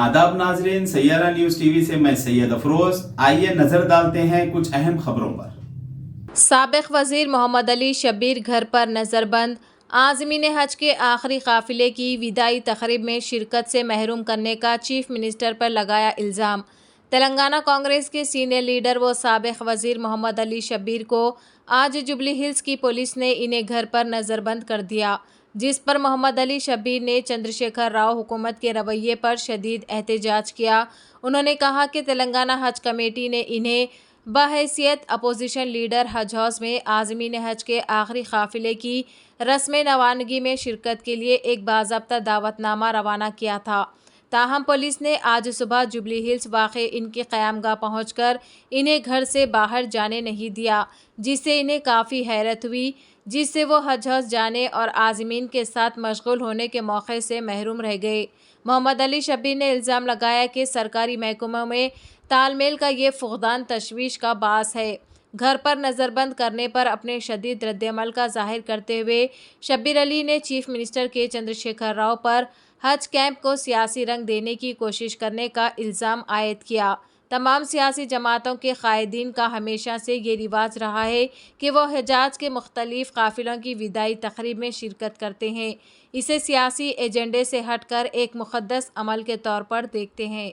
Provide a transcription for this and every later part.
आदाब नाजरीन, Saiyaara news TV से मैं सैयद अफरोज। आइए नजर डालते हैं कुछ अहम खबरों पर। साबिक वजीर मोहम्मद अली शब्बीर घर पर नज़रबंद। आज़मीन हज के आखिरी काफिले की विदाई तकरीब में शिरकत से महरूम करने का चीफ मिनिस्टर पर लगाया इल्ज़ाम। तेलंगाना कांग्रेस के सीनियर लीडर व साबिक वजीर मोहम्मद अली शब्बीर को आज जुबली हिल्स की पुलिस ने इन्हें घर पर नज़रबंद कर दिया, जिस पर मोहम्मद अली शब्बीर ने चंद्रशेखर राव हुकूमत के रवैये पर शदीद एहतजाज किया। उन्होंने कहा कि तेलंगाना हज कमेटी ने इन्हें बहैसियत अपोजिशन लीडर हज हाउस में आज़मीन हज के आखिरी काफिले की रस्म नवानगी में शिरकत के लिए एक बाज़ाब्ता दावतनामा रवाना किया था। ताहम पुलिस ने आज सुबह जुबली हिल्स वाक़े इनकी क़यामगाह पहुंचकर इन्हें घर से बाहर जाने नहीं दिया, जिससे इन्हें काफ़ी हैरत हुई, जिससे वो हज हाउस जाने और आज़मीन के साथ मशगूल होने के मौके से महरूम रह गए। मोहम्मद अली शब्बीर ने इल्ज़ाम लगाया कि सरकारी महकमों में तालमेल का ये फुक़दान तशवीश का बास है। घर पर नज़रबंद करने पर अपने शदीद रद्दअमल का ज़ाहिर करते हुए शब्बीर अली ने चीफ मिनिस्टर के चंद्रशेखर राव पर हज कैंप को सियासी रंग देने की कोशिश करने का इल्ज़ाम आयद किया। तमाम सियासी जमातों के कायदीन का हमेशा से ये रिवाज रहा है कि वो हिजाज के मुख्तलिफ काफिलों की विदाई तकरीब में शिरकत करते हैं। इसे सियासी एजेंडे से हटकर एक मुक़द्दस अमल के तौर पर देखते हैं।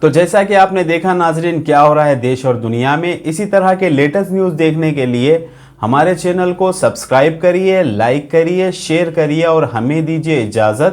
तो जैसा कि आपने देखा नाजरीन, क्या हो रहा है देश और दुनिया में, इसी तरह के लेटेस्ट न्यूज़ देखने के लिए हमारे चैनल को सब्सक्राइब करिए, लाइक करिए, शेयर करिए और हमें दीजिए इजाज़त।